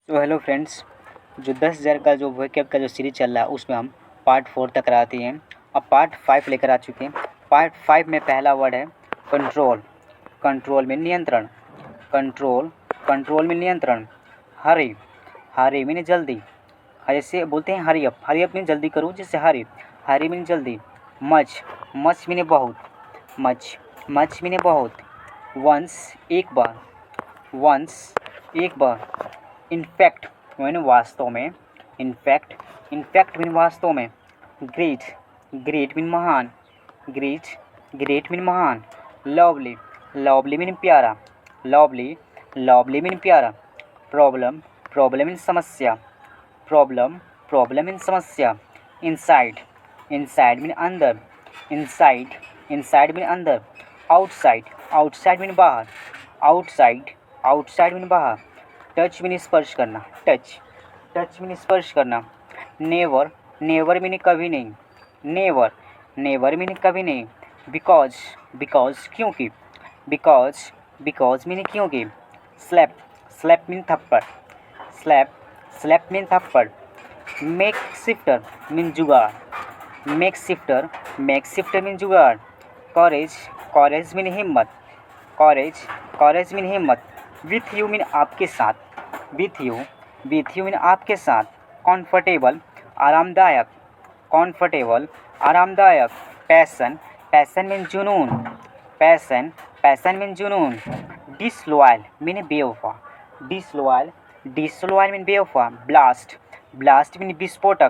तो hello friends, जो 10,000 का जो वोकैब का जो सीरीज चल रहा है उसमें हम पार्ट 4 तक आते हैं। अब पार्ट 5 लेकर आ चुके हैं। पार्ट 5 में पहला वर्ड है कंट्रोल। कंट्रोल में नियंत्रण। कंट्रोल कंट्रोल में नियंत्रण। हरी हरी मीन जल्दी। जैसे बोलते हैं हरी अप मीन जल्दी करूँ, जैसे हरी मीन जल्दी। मच मच मीन बहुत। मच मीन बहुत। वंस एक बार। वंस एक बार। इनफैक्ट मीन वास्तव में। इनफैक्ट मीन वास्तव में। ग्रेट ग्रेट मीन महान। ग्रेट मीन महान। लवली मीन प्यारा। लवली मीन प्यारा। प्रॉब्लम मीन समस्या। प्रॉब्लम मीन समस्या। इनसाइड मीन अंदर। इनसाइड मीन अंदर। आउटसाइड मीन बाहर। आउटसाइड मीन बाहर। टच मीन स्पर्श करना। टच मीन स्पर्श करना। नेवर मीन कभी नहीं। नेवर मीन कभी नहीं। बिकॉज क्योंकि। बिकॉज मीन क्योंकि। स्लैप मीन थप्पड़। स्लैप मीन थप्पड़। मेक शिफ्टर मीन जुगाड़। मेक शिफ्टर मीन जुगाड़। कॉरेज मीन हिम्मत। कॉरेज मीन हिम्मत। विथ यू मीन आपके साथ। विथ यू मीन आपके साथ। कंफर्टेबल आरामदायक। पैसन मीन जुनून। पैसन मीन जुनून। डिसलॉयल मीन बेवफा। डिसलॉयल मीन बेवफा। ब्लास्ट मीन विस्फोट।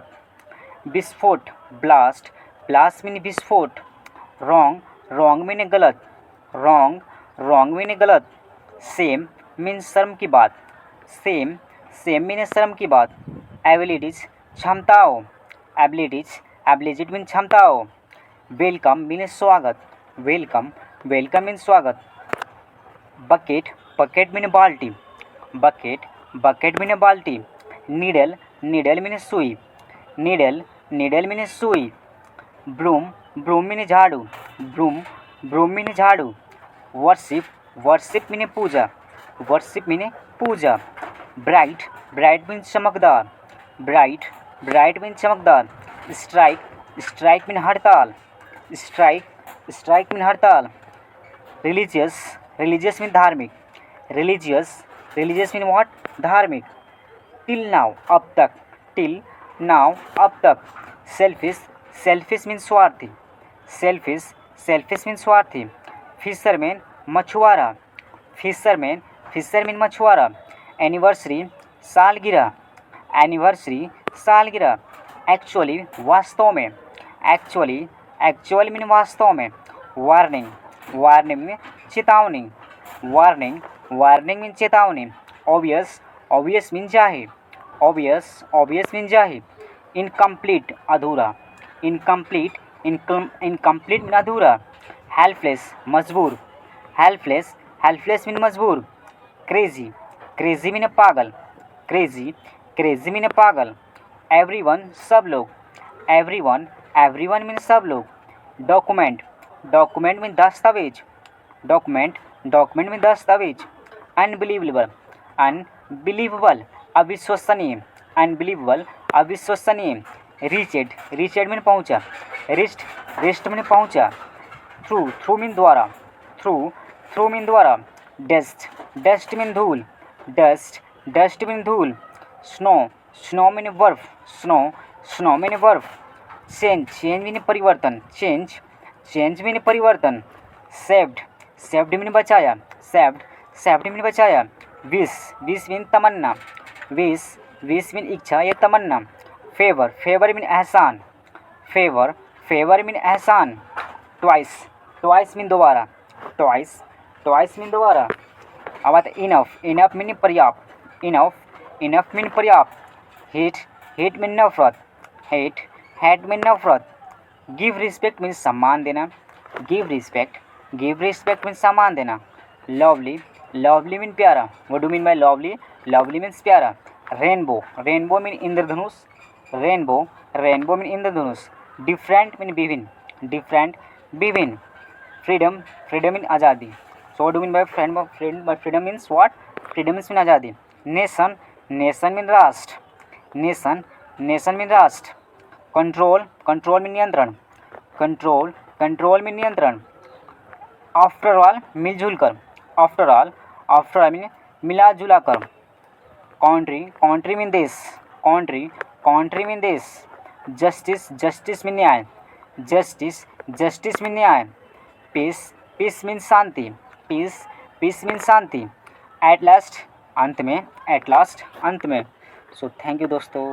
ब्लास्ट मीन विस्फोट। रॉन्ग मीन गलत। रॉन्ग मीन गलत। सेम मीन शर्म की बात। सेम मीन शर्म की बात। एबिलिटीज क्षमताओं। एबिलिटीज मीन क्षमताओं। वेलकम मीन स्वागत। वेलकम मीन स्वागत। बकेट मीन बाल्टी। बकेट मीन बाल्टी। नीडल मीन सुई। नीडल मीन सुई। ब्रूम मीन झाड़ू। ब्रूम मीन झाड़ू। वर्शिप मीन पूजा। ब्राइट मीन चमकदार। ब्राइट मीन चमकदार। स्ट्राइक मीन हड़ताल। स्ट्राइक मीन हड़ताल। रिलीजियस मीन धार्मिक। रिलीजियस मीन व्हाट, धार्मिक। टिल नाउ अब तक। सेल्फिश मीन स्वार्थी। सेल्फिश मीन स्वार्थी। फिशरमैन मछुआरा। फिशर मीन मछुआरा। एनिवर्सरी सालगिरह। एक्चुअली वास्तव में। एक्चुअली मीन वास्तव में। वार्निंग मीन चेतावनी। वार्निंग मीन चेतावनी। ऑब्वियस मीन जाहिर। इनकम्प्लीट अधूरा। इनकम्प्लीट मीन अधूरा। हेल्पलेस मीन मजबूर। क्रेजी मीन पागल। क्रेजी मीन पागल। एवरीवन सब लोग। एवरीवन मीन सब लोग। डॉक्यूमेंट मीन दस्तावेज। डॉक्यूमेंट मीन दस्तावेज। अनबिलीवेबल अविश्वसनीय। रीचेड मीन पहुँचा। रिस्ट मीन पहुँचा। थ्रू मीन द्वारा। डस्ट मीन धूल। डस्ट मीन धूल। स्नो मीन बर्फ। चेंज मीन परिवर्तन। चेंज मीन परिवर्तन। सेव्ड मीन बचाया। सेव्ड मीन बचाया। विश मीन तमन्ना। विश मीन इच्छा या तमन्ना। फेवर मीन एहसान। फेवर मीन एहसान। ट्वाइस मीन दोबारा। ट्वाइस मीन दोबारा। अब आता है इनफ मीन पर्याप्त। इनफ मीन पर्याप्त। हेट मीन नफरत। हेट मीन नफरत। गिव रिस्पेक्ट मीन सम्मान देना। गिव रिस्पेक्ट मीन सम्मान देना। लवली मीन प्यारा। What do mean bye lovely means प्यारा। रेनबो मीन इंद्रधनुष। रेनबो मीन इंद्रधनुष। डिफरेंट मीन विभिन्न। फ्रीडम मीन आज़ादी। So what do mean by freedom means what, freedom means mean आज़ादी। Nation nation mean राष्ट्र, nation mean राष्ट्र। Control mean नियंत्रण, control mean नियंत्रण। After all मिलजुल कर, आफ्टर ऑल मीन मिला जुला कर। कंट्री मीन देश, कंट्री मीन देश। जस्टिस मीन न्याय, जस्टिस मीन न्याय। पीस मीन शांति, पीस मीन शांति। एट लास्ट अंत में, सो थैंक यू दोस्तों।